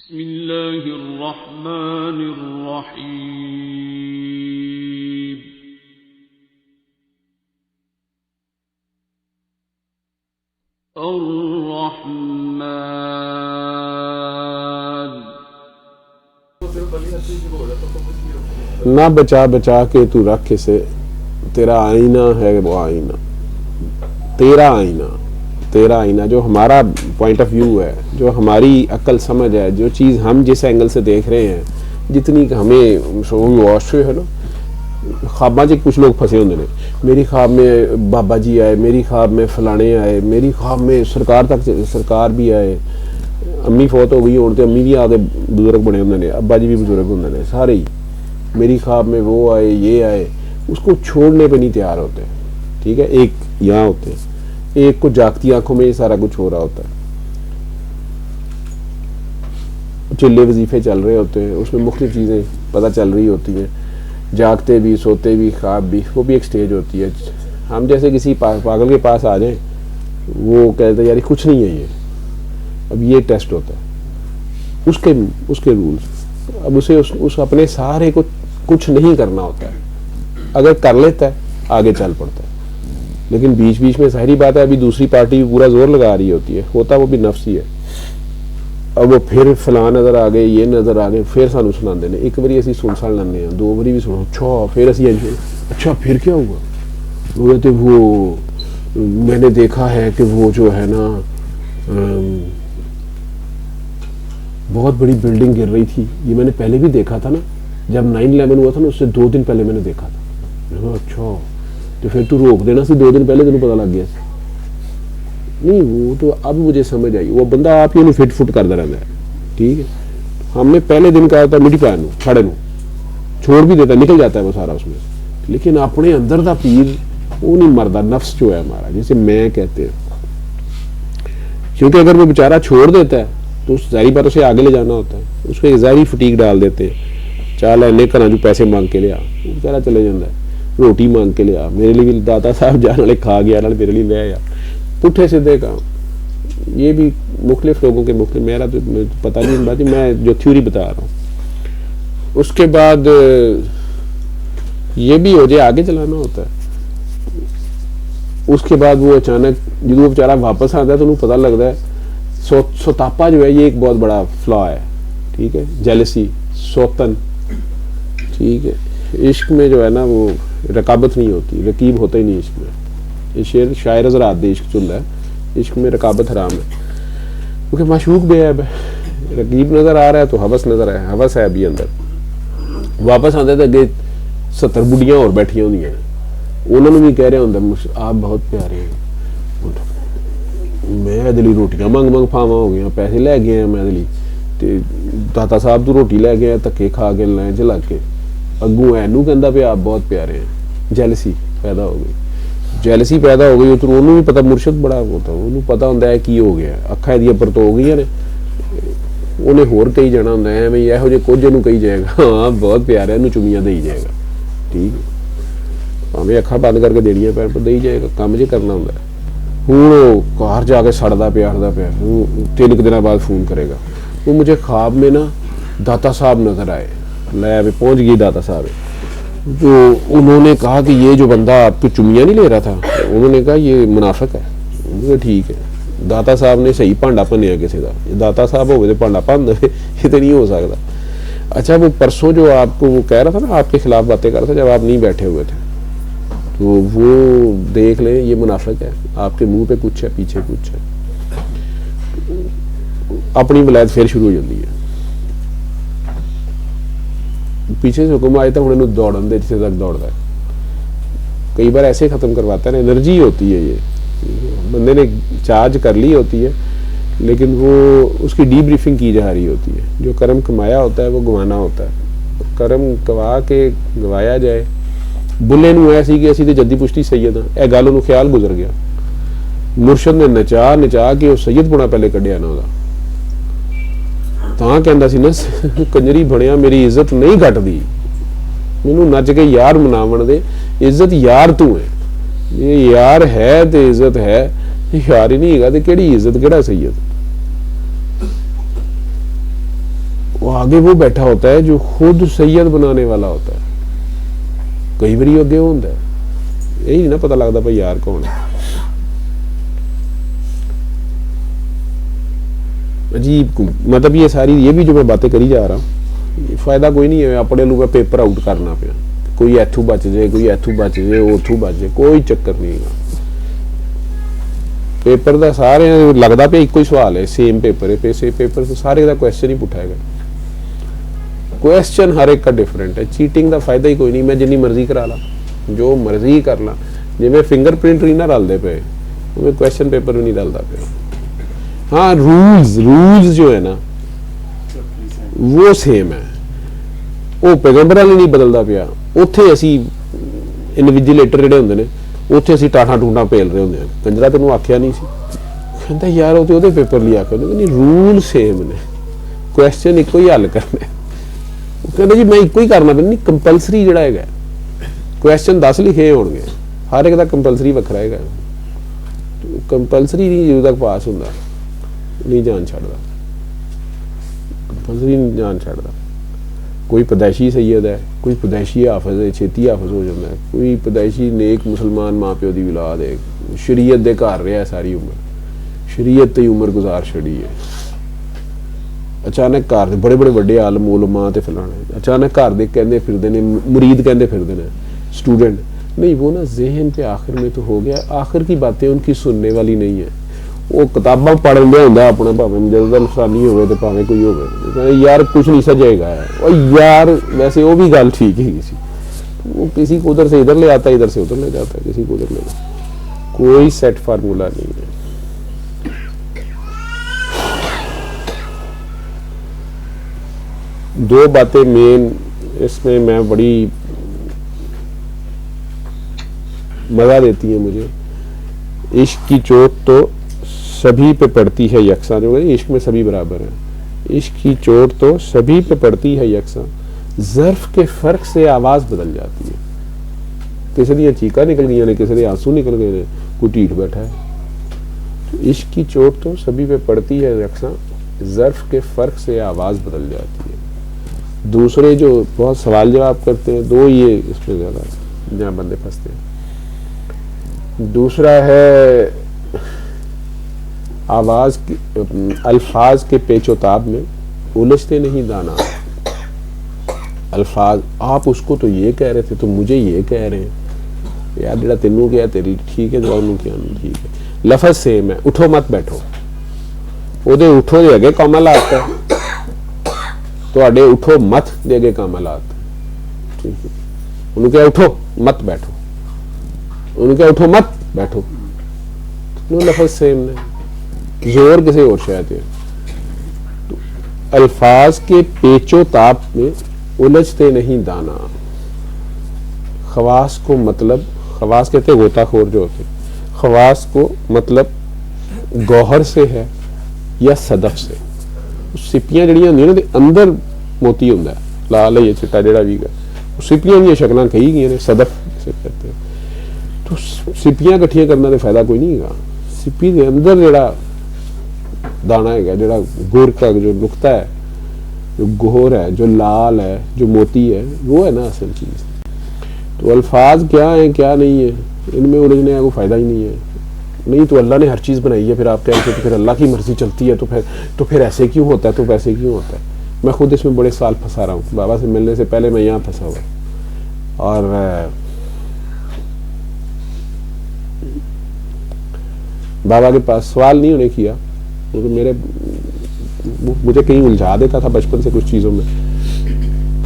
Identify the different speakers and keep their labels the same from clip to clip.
Speaker 1: بسم اللہ الرحمن الرحیم الرحمن
Speaker 2: نہ بچا بچا کے تو رکھ اسے، تیرا آئینہ ہے وہ آئینہ، تیرا آئینہ، تیرا آئینہ جو ہمارا پوائنٹ آف ویو ہے، جو ہماری عقل سمجھ ہے، جو چیز ہم جس اینگل سے دیکھ رہے ہیں، جتنی کہ ہمیں واش ہے نا، خواباں چ کچھ لوگ پھنسے ہوندے نے، میری خواب میں بابا جی آئے، میری خواب میں فلانے آئے، میری خواب میں سرکار تک سرکار بھی آئے، امی فوت ہو گئی ہون تے امی بھی آدھے بزرگ بنے ہوندے نے، ابا جی بھی بزرگ ہوندے نے، سارے ہی میری خواب میں وہ آئے یہ آئے، اس کو چھوڑنے پہ نہیں تیار ہوتے، ٹھیک ہے، ایک یہاں ہوتے ہیں، ایک کو جاگتی آنکھوں میں یہ سارا کچھ ہو رہا ہوتا ہے، چلے وظیفے چل رہے ہوتے ہیں، اس میں مختلف چیزیں پتہ چل رہی ہوتی ہیں، جاگتے بھی سوتے بھی خواب بھی، وہ بھی ایک سٹیج ہوتی ہے۔ ہم جیسے کسی پاگل کے پاس آ جائیں، وہ کہتے ہیں یار کچھ نہیں ہے یہ، اب یہ ٹیسٹ ہوتا ہے اس کے رولز، اب اسے اس اپنے سارے کو کچھ نہیں کرنا ہوتا ہے، اگر کر لیتا ہے آگے چل پڑتا ہے، لیکن بیچ بیچ میں ظاہری بات ہے ابھی دوسری پارٹی پورا زور لگا رہی ہوتی ہے، ہوتا وہ بھی نفس ہی ہے، اب وہ پھر فلاں نظر آ گئے، یہ نظر آ گئے، پھر سانو سنا دینے، ایک باری اسی سن لینے ہیں، دو باری بھی سنو، اچھا پھر اسی اچھا پھر کیا ہوا، وہ کہتے وہ میں نے دیکھا ہے کہ وہ جو ہے نا بہت بڑی بلڈنگ گر رہی تھی، یہ میں نے پہلے بھی دیکھا تھا نا، جب 9/11 ہوا تھا نا، اس سے 2 دن پہلے میں نے دیکھا تھا، اچھا تو پھر تو روک دینا سی، 2 دن پہلے تینوں پتہ لگ گیا سی، نہیں وہ تو اب مجھے سمجھ آئی، وہ بندہ آپ ہی فٹ فٹ کرتا رہتا ہے، ٹھیک ہے، ہم نے پہلے دن کہا تھا مٹی پائے کھڑے نو چھوڑ بھی دیتا، نکل جاتا ہے وہ سارا اس میں، لیکن اپنے اندر دا پیر وہ نہیں مردا، نفس جو ہے ہمارا جسے میں کہتے ہیں، کیونکہ اگر وہ بیچارہ چھوڑ دیتا ہے تو ظاہری بات اسے آگے لے جانا ہوتا ہے، اس کو ظاہری فٹیک ڈال دیتے ہیں، چال اینے گھر جو پیسے مانگ کے لیا، وہ بیچارہ چلے جاتا ہے، روٹی مانگ کے لیا، میرے لیے بھی داتا صاحب جان والے کھا گیا، میرے لیے لے آیا، پٹھے سیدھے کام، یہ بھی مختلف لوگوں کے مختلف، میرا تو پتہ نہیں بات، میں جو تھیوری بتا رہا ہوں، اس کے بعد یہ بھی ہو جائے آگے چلانا ہوتا ہے، اس کے بعد وہ اچانک جب وہ بیچارہ واپس آتا ہے تو انہوں پتہ لگتا ہے سوتاپا جو ہے یہ ایک بہت بڑا فلا ہے، ٹھیک ہے، جیلسی، سوتن، ٹھیک ہے، عشق میں جو ہے نا وہ رقابت نہیں ہوتی، رقیب ہوتا ہی نہیں عشق میں، یہ شاعر حضرات دے عشق چل رہا ہے، عشق میں رقابت حرام ہے، کیونکہ معشوق بے عیب ہے، رقیب نظر آ رہا ہے تو ہوس نظر ہے، ہوس ہے ابھی اندر، واپس آتے تو اگے 70 بڑھیاں اور بیٹھی ہوئی ہیں، انہوں نے بھی کہہ رہے ہوں آپ بہت پیارے ہیں، میں دلی روٹیاں منگ پھاواں ہو گیا، پیسے لے گئے ہیں میں دلی، داتا صاحب تو روٹی لے گئے دھکے کھا کے لائن چلا کے، اگوں اینو کہندا پیا آپ بہت پیارے ہیں، جیلسی پیدا ہو گئی، جیلسی پیدا ہو گئی، تو انہوں بھی پتہ مرشد بڑا ہوتا، انہوں پتہ ہوندا ہے کی ہو گیا، اکھاں دی پرتو ہو گئی نے، انہیں ہور کئی جانا ہوندا ہے بھئی ایہو جے کچھ نوں کہی جائے گا ہاں بہت پیارا ہے، انہوں چمیاں دئی جائے گا، ٹھیک ہے، ہمیں اکھاں بند کر کے دینیاں پین پر دئی جائے گا، کام جے کرنا ہوندا ہے، ہوں گھر جا کے سڑدا پیا 3 دن بعد فون کرے گا، وہ مجھے خواب میں نا داتا صاحب نظر آئے، لے پہنچ گئی داتا صاحب، تو انہوں نے کہا کہ یہ جو بندہ آپ کو چمیاں نہیں لے رہا تھا، انہوں نے کہا یہ منافق ہے، ٹھیک ہے، داتا صاحب نے صحیح پانڈا بنیا کسی کا، داتا صاحب ہوئے تو پانڈا بن دے، یہ تو نہیں ہو سکتا، اچھا وہ پرسوں جو آپ کو وہ کہہ رہا تھا نا آپ کے خلاف باتیں کر رہا تھا جب آپ نہیں بیٹھے ہوئے تھے، تو وہ دیکھ لیں یہ منافق ہے، آپ کے منہ پہ کچھ ہے پیچھے کچھ ہے، اپنی ولایت پھر شروع ہو جاتی ہے، پیچھے سے حکم آئے تھا انہوں نے دوڑن دے جسے تک دوڑتا ہے، کئی بار ایسے ختم کرواتا ہے نا، انرجی ہوتی ہے یہ، بندے نے چارج کر لی ہوتی ہے لیکن وہ اس کی ڈی بریفنگ کی جا رہی ہوتی ہے، جو کرم کمایا ہوتا ہے وہ گوانا ہوتا ہے، کرم گوا کے گوایا جائے، بلے نو ایسی کہ اسی تے جدی پشتی سید ہاں، اے گل انہوں خیال گزر گیا، مرشد نے نچا کے وہ سید پونا پہلے کڈیا نا دا، تاں کہندا سی نا کنجری بنیا میری عزت نہیں گھٹ دی، مینوں نچ کے یار مناون دے، عزت یار تو ہے، یہ یار ہے تے عزت ہے، یار ہی نہیں ہے تے کیڑی عزت کیڑا سید، آگے وہ بیٹھا ہوتا ہے جو خود سید بنانے والا ہوتا ہے. کئی باری اگے ہوتا ہے, یہی نہیں نا پتا لگتا بھائی یار کون ہے. عجیب مطلب یہ ساری یہ بھی جو میں باتیں کری جا رہا ہوں فائدہ کوئی نہیں ہے. اپنے لوگ پیپر آؤٹ کرنا پیا, کوئی ایتھو بچ جائے, کوئی ایتھو بچ جائے, اوتھو بچ جائے, کوئی چکر نہیں ہے. پیپر دا سارے لگتا پہ ایک ہی سوال ہے, سیم پیپر ہے, پیپر سے سارے دا کوشچن ہی پوچھا گا. کوشچن ہر ایک کا ڈفرینٹ ہے. چیٹنگ دا فائدہ ہی کوئی نہیں. میں جنی مرضی کرا لا, جو مرضی کر لا, جی میں فنگر پرنٹ نہیں نہ ڈالتے پے, میں کوشچن پیپر بھی نہیں ڈالتا پیا. ہاں رولز جو ہے نا وہ سیم ہے, وہ پیغمبر والی نہیں بدلتا پیا. اتنے اسی انویجیلیٹر جڑے ہوندے نے اتنے اسی ٹاٹا ٹوٹا پھیل رہے ہوندے ہیں. کنجرا تینوں آخیا نہیں سی, کہتا یار وہ تو پیپر لیا کر, نہیں رول سیم نے, کوشچن ایک ہی حل کرنے. کہتا جی میں ایک ہی کرنا پہ نہیں, کمپلسری جڑا ہے کوشچن 10 لکھے ہون گے, ہر ایک دا کمپلسری وکھرا ہے. کمپلسری نہیں جدوں تک پاس ہوتا نہیں جان چھڑتا, کمپلسری نہیں جان چھڑتا. کوئی پیدائشی سید ہے, کوئی پیدائشی حافظ ہے, چھیتی حافظ ہو جاتا ہے, کوئی پیدائشی نیک مسلمان ماں پیو دی اولاد ہے, شریعت دے گھر رہا ہے ساری عمر, شریعت تے عمر گزار چھڑی ہے. اچانک گھر دے بڑے بڑے وڈے عالم علماء تے فلانے, اچانک گھر دے کہندے پھردے نے, مرید کہندے پھردے نے, اسٹوڈنٹ نہیں. وہ نا ذہن پہ آخر میں تو ہو گیا, آخر کی باتیں ان کی سننے والی نہیں ہے. وہ کتاباں پڑھ لیا ہوتا اپنا, بھاویں مجدد نفسانی ہوئے تو بھاویں کوئی ہوگا, یار کچھ نہیں سجائے گا. اور یار ویسے وہ بھی گل ٹھیک ہے, وہ کسی کو ادھر سے ادھر لے آتا ہے, ادھر سے ادھر لے جاتا ہے, کسی کو ادھر لے جاتا ہے. کوئی سیٹ فارمولا نہیں ہے. دو باتیں مین اس میں بڑی مزہ دیتی ہیں مجھے. عشق کی چوٹ تو سبھی پہ پڑتی ہے یکساں, جو عشق میں سبھی برابر ہیں. عشق کی چوٹ تو سبھی پہ پڑتی ہے یکساں, ظرف کے فرق سے آواز بدل جاتی ہے. کسی دیا چیخاں نکل گئی نے, کسی دے آنسو نکل گئے نے, کوئی ٹھیٹ بیٹھا ہے. عشق کی چوٹ تو سبھی پہ پڑتی ہے یکساں, ظرف کے فرق سے آواز بدل جاتی ہے. دوسرے جو بہت سوال جواب کرتے ہیں, دو یہ اس میں زیادہ جہاں بندے پھنستے ہیں. دوسرا ہے آواز الفاظ کے پیچ و تاب میں الجھتے نہیں دانا. الفاظ آپ اس کو تو یہ کہہ رہے تھے تو مجھے یہ کہہ رہے ہیں, یار جڑا تینوں کیا تیری ٹھیک ہے, جو انہوں کیا ٹھیک ہے. لفظ سیم ہے, اٹھو مت بیٹھو, وہ دے اٹھو دے اگے کامل آتا ہے, تو اڈے اٹھو مت دے اگے کامل آتا ہے. ٹھیک ہے, انہوں کیا اٹھو مت بیٹھو, انہوں کیا اٹھو مت بیٹھو, لفظ سیم نے, زور کسی اور شاید ہے. الفاظ کے پیچ و تاب میں الجھتے نہیں دانا. خواص کو مطلب, خواص کہتے غوطہ خور جو ہوتے, خواص کو مطلب گوہر سے ہے یا صدف سے. سپیاں جڑیاں ہوندیاں نا اندر موتی ہوندا ہے, لال ہے چٹا جڑا بھی ہے, سپیاں دی شکلاں کئی گئی نے, صدف سے کہتے ہیں. تو سپیاں کٹھیاں کرنا تو فائدہ کوئی نہیں ہے. سپی دے اندر جڑا دانا ہے, جڑا گور کا جو نقطہ ہے, جو گوہر ہے, جو لال ہے, جو موتی ہے, وہ ہے نا اصل چیز. تو الفاظ کیا ہیں کیا نہیں ہے, ان میں الجھنے کا کوئی فائدہ ہی نہیں ہے. نہیں تو اللہ نے ہر چیز بنائی ہے, پھر آپ کہتے ہیں تو پھر اللہ کی مرضی چلتی ہے, تو پھر ایسے کیوں ہوتا ہے, تو ویسے کیوں ہوتا ہے. میں خود اس میں بڑے سال پھنسا رہا ہوں. بابا سے ملنے سے پہلے میں یہاں پھنسا ہوا, اور بابا کے پاس سوال نہیں ہونے کیا, کیونکہ مجھے کہیں الجھا دیتا تھا بچپن سے کچھ چیزوں میں,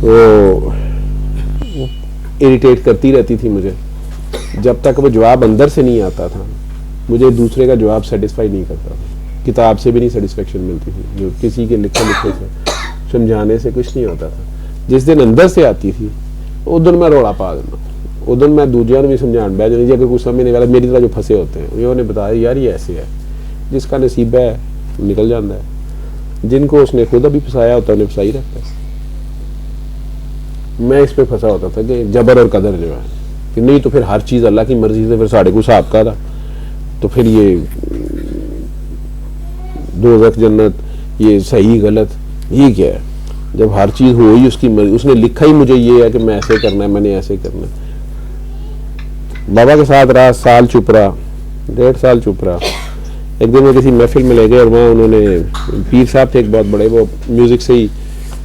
Speaker 2: تو اریٹیٹ کرتی رہتی تھی مجھے. جب تک وہ جواب اندر سے نہیں آتا تھا, مجھے دوسرے کا جواب سیٹسفائی نہیں کرتا تھا. کتاب سے بھی نہیں سیٹسفیکشن ملتی تھی, جو کسی کے لکھے سے سمجھانے سے کچھ نہیں ہوتا تھا. جس دن اندر سے آتی تھی اس دن میں روڑا پا دینا, اس دن میں دوسروں نے بھی سمجھا بہ جانا. اگر کچھ سمجھنے والا میری طرح جو پھنسے ہوتے ہیں, انہوں نے بتایا یار یہ ایسے ہے, جس کا نصیب ہے نکل جاتا ہے, جن کو اس نے خود ابھی پھنسایا ہوتا ہے انہیں پھنسائی رکھتا ہے. میں اس پہ پھنسا ہوتا تھا کہ جبر اور قدر جو ہے, کہ نہیں تو پھر ہر چیز اللہ کی مرضی سے, پھر ساڑھے کو حساب کا تھا, تو پھر یہ دوزخ جنت, یہ صحیح غلط, یہ کیا ہے. جب ہر چیز ہوئی اس کی مرضی، اس نے لکھا ہی مجھے یہ ہے کہ میں ایسے کرنا ہے، میں نے ایسے کرنا ہے. بابا کے ساتھ رہا، سال چپ رہا، 1.5 سال چپ رہا. ایک دن وہ کسی محفل میں لے گئے اور وہاں انہوں نے، پیر صاحب تھے ایک بہت بڑے، وہ میوزک سے ہی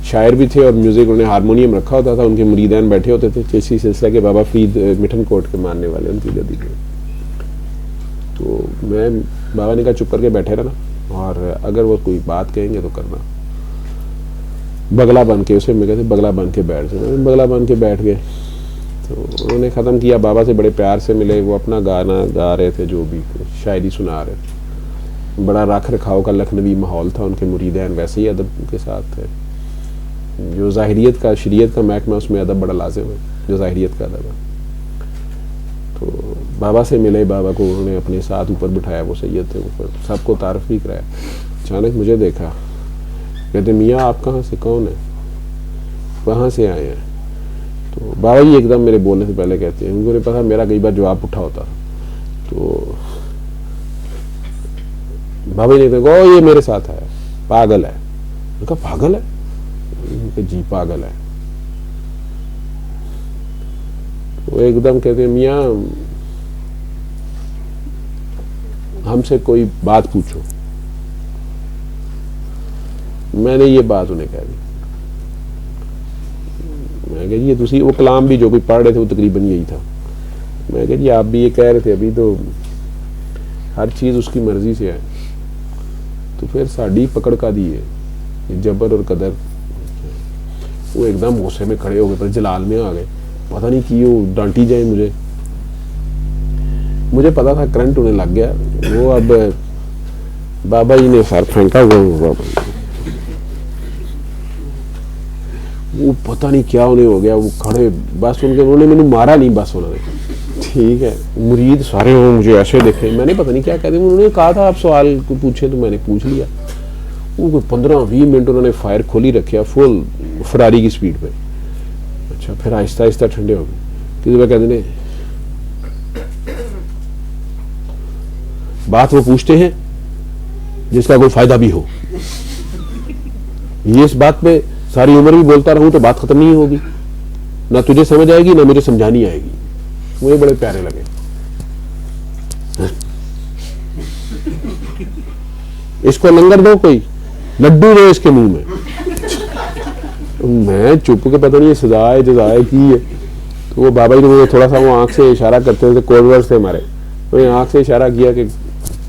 Speaker 2: شاعر بھی تھے اور میوزک انہوں نے ہارمونیم رکھا ہوتا تھا. ان کے مریدان بیٹھے ہوتے تھے اسی سلسلہ کے، بابا فرید مٹھن کوٹ کے ماننے والے ان کی گدی کے. تو میں، بابا نے کہا چپ کر کے بیٹھے رہنا اور اگر وہ کوئی بات کہیں گے تو کرنا. بگلا بن کے، اسے میں کہتے بگلا بن کے بیٹھ جائے. بگلا بن کے بیٹھ گئے. تو انہوں نے ختم کیا، بابا سے بڑے پیار سے ملے. وہ اپنا گانا گا رہے تھے، جو بھی شاعری سنا رہے تھے. بڑا رکھ رکھاؤ کا لکھنوی ماحول تھا. ان کے مریدین ویسے ہی ادب کے ساتھ تھے. جو ظاہریت کا، شریعت کا محکمہ، اس میں ادب بڑا لازم ہے، جو ظاہریت کا ادب ہے. تو بابا سے ملے، بابا کو انہوں نے اپنے ساتھ اوپر بٹھایا. وہ سید تھے، اوپر سب کو تعارف بھی کرایا. اچانک مجھے دیکھا، کہتے میاں آپ کہاں سے، کون ہیں، کہاں سے آئے ہیں؟ تو بابا جی ایک دم میرے بولنے سے پہلے کہتے ہیں، ان کو نہیں پتا میرا کئی بار جواب اٹھا ہوتا. تو بابا جی نے کہا یہ میرے ساتھ ہے، پاگل ہے. میں کہا پاگل ہے؟ کہ جی پاگل ہے. وہ ایک دم کہتے ہیں میاں ہم سے کوئی بات پوچھو. میں نے یہ بات انہیں کہہ دی. میں کہ جی تسی، وہ کلام بھی جو کوئی پڑھ رہے تھے وہ تقریباً یہی تھا. میں کہ جی آپ بھی یہ کہہ رہے تھے ابھی، تو ہر چیز اس کی مرضی سے ہے، تو پھر ساڈی پکڑ کا دی ہے جبر اور قدر. وہ ایک دم غصے میں کھڑے ہو گئے، پر جلال میں آ گئے. پتہ نہیں کی وہ ڈانٹی جائیں مجھے پتا تھا کرنٹ انہیں لگ گیا. وہ اب بابا جی نے سر پھینکا، وہ پتہ نہیں کیا انہیں ہو گیا. وہ کھڑے، بس انہوں نے مجھے مارا نہیں، بس انہوں نے، ٹھیک ہے. مرید سارے وہ مجھے ایسے دیکھے. میں نے پتہ نہیں کیا کہتے، انہوں نے کہا تھا آپ سوال کو پوچھے، تو میں نے پوچھ لیا. وہ کوئی 15-20 منٹ انہوں نے فائر کھولی رکھا، فل فراری کی سپیڈ پہ. اچھا پھر آہستہ آہستہ ٹھنڈے ہو گئے. کسی بار کہتے ہیں بات وہ پوچھتے ہیں جس کا کوئی فائدہ بھی ہو. یہ اس بات پہ ساری عمر بھی بولتا رہوں تو بات ختم نہیں ہوگی، نہ تجھے سمجھ آئے گی نہ مجھے سمجھانی آئے گی. مجھے بڑے پیارے لگے. اس کو لنگر دو، کوئی لڈو دو اس کے منہ میں. میں چپ کے پتہ نہیں یہ سزائے جزائے کی ہے. تو وہ بابا جی نے مجھے تھوڑا سا وہ آنکھ سے اشارہ کرتے تھے، کوڈ ورڈ تھے ہمارے. تو یہ آنکھ سے اشارہ کیا کہ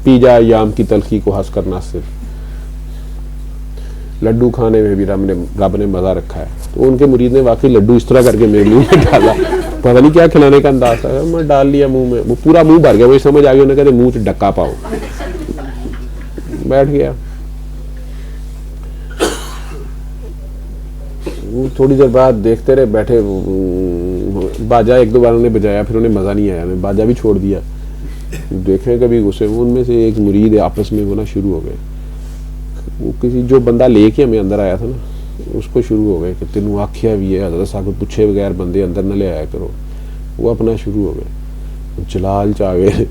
Speaker 2: پی جا ایام کی تلخی کو ہنس کرنا صرف. لڈو کھانے میں بھی رب نے مزہ رکھا ہے. تو ان کے مرید نے واقعی لڈو اس طرح کر کے میرے منہ میں ڈالا. پتہ نہیں کیا کھلانے کا انداز تھا، میں ڈال لیا منہ میں. وہ پورا منہ بھر گیا. وہ سمجھ آ گئی، انہوں نے کہا منہ سے ڈکا پاؤ. بیٹھ گیا. تھوڑی دیر بعد دیکھتے رہے بیٹھے. باجا 1-2 بار انہوں نے بجایا، پھر انہیں مزہ نہیں آیا. میں باجا بھی چھوڑ دیا. دیکھیں کبھی غصے. ان میں سے ایک مرید آپس میں ہونا شروع ہو گئے. وہ کسی جو بندہ لے کے ہمیں اندر آیا تھا نا، اس کو شروع ہو گئے کہ تینوں آکھیا بھی ہے حضرت صاحب کو پوچھے بغیر بندے اندر نہ لے آیا کرو. وہ اپنا شروع ہو گئے. جلال چاہ گئے.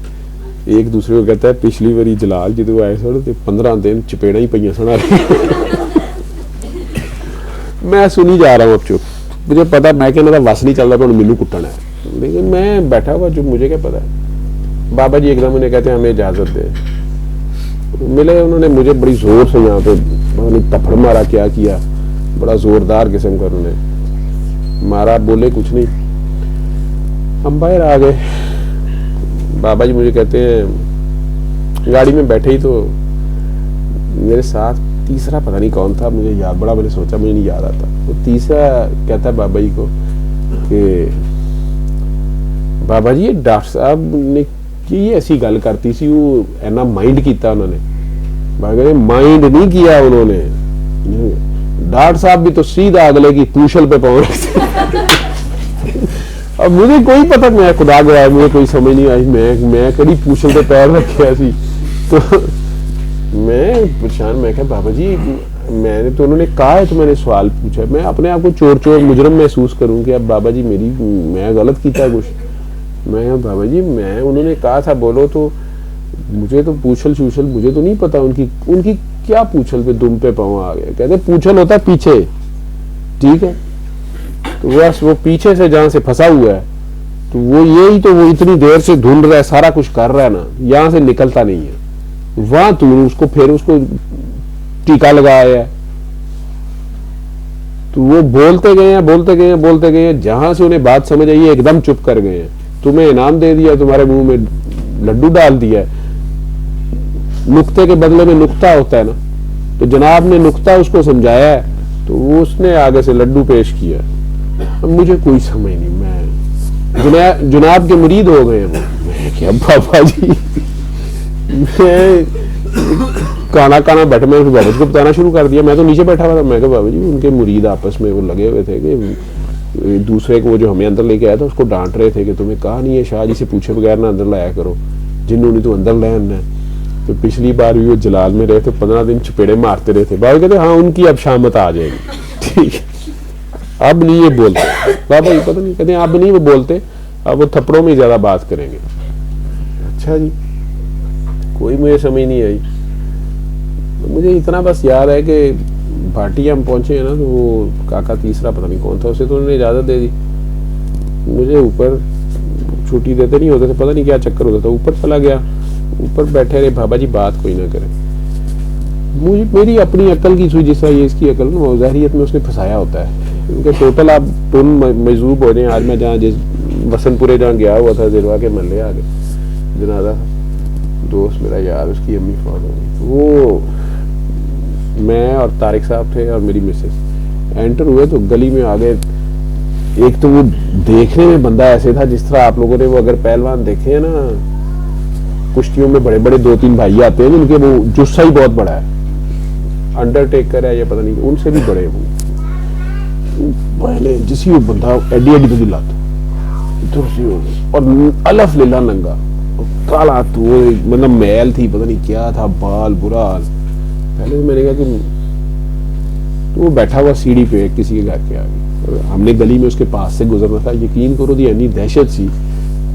Speaker 2: ایک دوسرے کو کہتا ہے پچھلی باری جلال جدو آئے سن 15 دن چپیڑا ہی پہ سنا. میں سنی جا رہا ہوں اب چپ. مجھے پتا میں کہ میرا وس نہیں چل رہا، مینو کٹنا ہے، لیکن میں بیٹھا ہوا جو مجھے کیا پتا ہے. بابا جی ایک دم انہیں کہتے ہیں ہمیں اجازت دے. ملے انہوں نے مجھے بڑی زور سے یہاں پہ تپڑ مارا. کیا بڑا زوردار قسم کا انہوں نے مارا. بولے کچھ نہیں. ہم باہر آ گئے. بابا جی مجھے کہتے ہیں گاڑی میں بیٹھے ہی تو میرے ساتھ تیسرا پتہ نہیں کون تھا، مجھے یاد، بڑا میں نے سوچا مجھے نہیں یاد آتا. وہ تیسرا کہتا ہے بابا جی کو کہ بابا جی یہ ڈاکٹر صاحب نے کی ایسی گل کرتی سی، وہ اینا مائنڈ کیتا انہوں نے. بابا جی مائنڈ نہیں کیا انہوں نے. ڈاکٹر صاحب بھی تو سیدھا اگلے کی پوچھل پہ پہنچ. اب مجھے کوئی پتہ، میں خدا گیا مجھے کوئی سمجھ نہیں آئی. میں کبھی پوچھل پہ پیر رکھا سی. تو میں پریشان. میں کہا بابا جی میں نے تو، انہوں نے کہا ہے تو میں نے سوال پوچھا. میں اپنے آپ کو چور مجرم محسوس کروں کہ اب بابا جی میں غلط کیتا ہے کچھ. میں بابا جی انہوں نے کہا تھا بولو، تو مجھے تو پوچھل مجھے تو نہیں پتا ان کی کیا پوچھل پہ دم پہ پاؤں آ گئے. کہتے پوچھل ہوتا ہے پیچھے، ٹھیک ہے. تو بس وہ پیچھے سے جہاں سے پھنسا ہوا ہے تو وہ یہی تو وہ اتنی دیر سے ڈھونڈ رہا ہے, سارا کچھ کر رہا ہے نا, یہاں سے نکلتا نہیں ہے. وہاں تو اس کو پھر اس کو ٹیکا لگایا ہے. تو وہ بولتے گئے ہیں, جہاں سے انہیں بات سمجھ آئی ہے ایک دم چپ کر گئے ہیں. تمہیں انعام دے دیا, تمہارے منہ میں لڈو ڈال دیا. نقطے کے بدلے میں نقطہ ہوتا ہے نا, تو جناب نے نقطہ اس کو سمجھایا ہے تو اس نے آگے سے لڈو پیش کیا. مجھے کوئی سمجھ نہیں, میں جناب کے مرید ہو گئے ہیں. میں کیا بابا جی, میں کانا بیٹھا, میں بابا جی کو بتانا شروع کر دیا. میں تو نیچے بیٹھا ہوا تھا. میں کہا بابا جی ان کے مرید آپس میں وہ لگے ہوئے تھے کہ دوسرے کو جو ہمیں اندر لے کے آیا تھا اس کو ڈانٹ رہے تھے کہ تمہیں کہا نہیں ہے شاہ جی سے پوچھے بغیر نہ اندر لایا کرو, جنہوں نے تو اندر لے آنا ہے. تو پچھلی بار بھی وہ جلال میں رہے تھے, 15 دن چپیڑے مارتے رہے تھے. بابا کہتے ہاں ان کی اب شامت آ جائے گی. ٹھیک ہے, اب نہیں یہ بولتے بابا, یہ پتہ نہیں کہتے اب نہیں وہ بولتے, اب وہ تھپڑوں میں زیادہ بات کریں گے. اچھا جی, کوئی مجھے سمجھ نہیں آئی. مجھے اتنا بس یاد ہے کہ بھاٹی ہم پہنچے ہیں نا, تو وہ کاکا تیسرا پتہ نہیں کون تھا, اسے تو انہوں نے اجازت دے دی. مجھے اوپر چھٹی دیتے نہیں ہوتے تھے, پتہ نہیں کیا چکر ہوتا تھا. اوپر چلا گیا, اوپر بیٹھے رہے. بابا جی بات کوئی نہ کرے. میری اپنی عقل کی سوئی, جس طرح یہ اس کی عقل نا, ظاہریت میں اس نے پھنسایا ہوتا ہے. کیونکہ ٹوٹل آپ تم مجذوب ہو جائیں. آج میں جہاں جس وسن پورے جہاں گیا ہوا تھا, زیروا کے محلے آگے جنازہ تھا, دوست میرا یار, اس کی امی فوت ہو گئی. وہ میں اور طارق صاحب تھے اور میری مسز انٹر ہوئے تو گلی میں آگے ایک تو وہ دیکھنے میں بندہ ایسے تھا جس طرح آپ لوگوں نے وہ اگر پہلوان دیکھے ہیں نا کشتیوں میں, بڑے بڑے 2-3 بھائی آتے ہیں جن کے وہ جسہ ہی بہت بڑا ہے, انڈرٹیکر ہے یا پتہ نہیں, ان سے بھی بڑے وہ جس وہ بندہ ایڈی بدی لات اور الف لیلا ننگا کالا, تو وہ مطلب میل تھی, پتہ نہیں کیا تھا, بال برا حال. پہلے میں نے کہا کہ تو وہ بیٹھا ہوا سیڑھی پہ کسی کے گھر کے آگے, ہم نے گلی میں اس کے پاس سے گزرنا تھا. یقین کرو دی اتنی دہشت سی,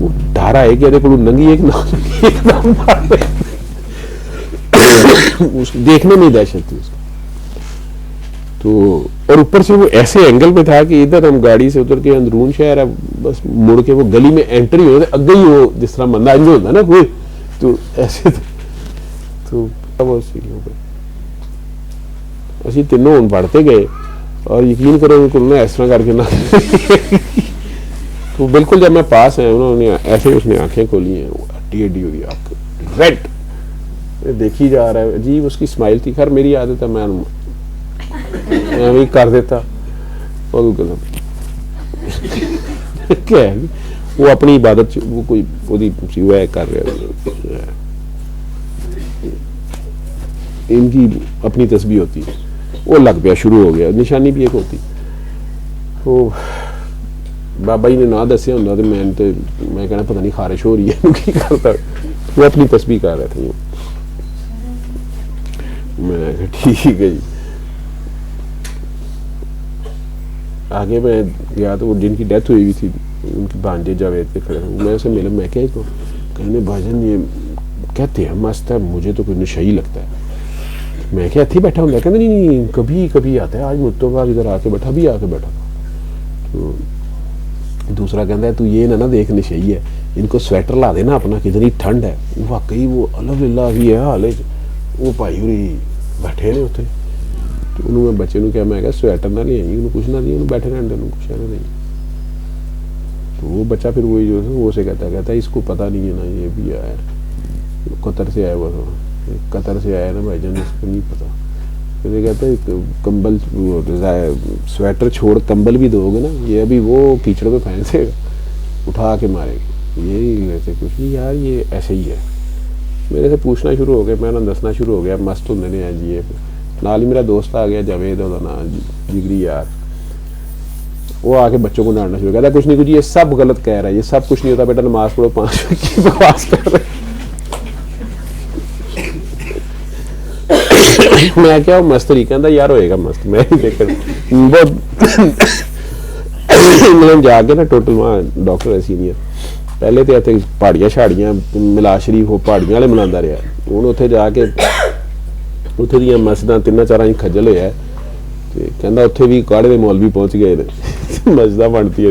Speaker 2: وہ ڈارا ہے کہ کو ننگی ایک دیکھنے میں دہشت تھی اس کو. تو اور اوپر سے وہ ایسے اینگل پہ تھا کہ ادھر ہم گاڑی سے اتر کے اندرون شہر ہے, بس مڑ کے وہ گلی میں انٹری ہوتے اگے ہی وہ جس طرح مندہ انج ہوتا ہے نا کوئی, تو ایسے تو وہ سیڑھیوں پہ اسی تینوں ہوں پڑھتے گئے. اور یقین کرو انہوں نے اس طرح کر کے نہ تو بالکل جب میں پاس آیا انہوں نے ایسے اس نے آنکھیں کھولی ہیں, ہڈی ہڈی ہوئی آنکھ ریڈ, دیکھی جا رہا ہے. عجیب اس کی اسمائل تھی. خیر میری عادت ہے, میں وہی کر دیتا. کیا ہے وہ اپنی عبادت وہ کوئی کر رہے, ان کی اپنی تسبیح ہوتی ہے, وہ لگ پیا شروع ہو گیا. نشانی بھی ایک ہوتی. وہ بابا جی نے نہ دسیا ہوں تو میں کہنا پتہ نہیں خارش ہو رہی ہے کی کرتا, وہ اپنی تسبیح کر رہے تھے. میں ٹھیک ہے جی. آگے میں گیا تو وہ جن کی ڈیتھ ہوئی تھی ان کی بھانجے جاوید کے کھڑے تھے, میں اسے ملا. میں کیا تو کہنے بھاجن یہ کہتے ہیں مست ہے, مجھے تو کوئی نشہ ہی لگتا ہے. میں کیا اتھی بیٹھا ہوں, میں کہتے نہیں کبھی کبھی آتا ہے, آج مجھتوں کا ادھر آ کے بیٹھا بھی آ کے بیٹھا تھا. تو دوسرا کہتا ہے تو یہ نہ دیکھ نشئی ہے, ان کو سویٹر لا دینا اپنا, کتنی ٹھنڈ ہے. واقعی وہ الحمدللہ بھی ہے حال, وہ بھائی ہوئی بیٹھے نے اتنے. تو انہوں نے بچے نے کیا, میں کہا سویٹر نہ لے آئی, انہوں کچھ نہ دیا, انہوں بیٹھے رہنے انہوں کچھ نہ نہیں. تو وہ بچہ پھر وہی جو وہ سے کہتا ہے اس کو پتہ نہیں ہے نا, یہ بھی آیا قطر سے آیا ہوا تھا, قطر سے آیا نا بھائی جان, اس کو نہیں پتا. پھر کہتا ہے کمبل سویٹر چھوڑ کمبل بھی دو گے نا, یہ ابھی وہ کیچڑ پہ پھینسے گا, اٹھا کے مارے گا. یہی ویسے کچھ نہیں یار, یہ ایسے ہی ہے. میرے سے پوچھنا شروع ہو گیا, میں نے دسنا شروع ہو گیا, مست ہونے نے جی. یہ نال ہی میرا دوست آ گیا جاوید, جگری یار, وہ آ کے بچوں کو ڈانٹنا شروع کہتا ہے کچھ نہیں کچھ, یہ سب غلط کہہ رہا ہے, یہ سب کچھ نہیں ہوتا بیٹا, نماز پڑھو 5 وقت کی بکواس کر رہے. میں کیا مست طریقہ یار ہوئے گا مست. میں دیکھ جا کے نا ٹوٹل وہاں ڈاکٹر ہے سینئر, پہلے تو اتنے پہاڑیاں شاڑیاں ملا شریف وہ پہاڑیاں والے منا رہا. ہوں اتنے جا کے اتنے دیا مسجد 3-4 کھجل ہوا. ਤੇ ਕਹਿੰਦਾ ਉੱਥੇ ਵੀ ਕਾੜੇ ਦੇ ਮੌਲਵੀ ਪਹੁੰਚ ਗਏ ਨੇ ਮਸਜਦਾਂ ਬਣਤੀ ਹੈ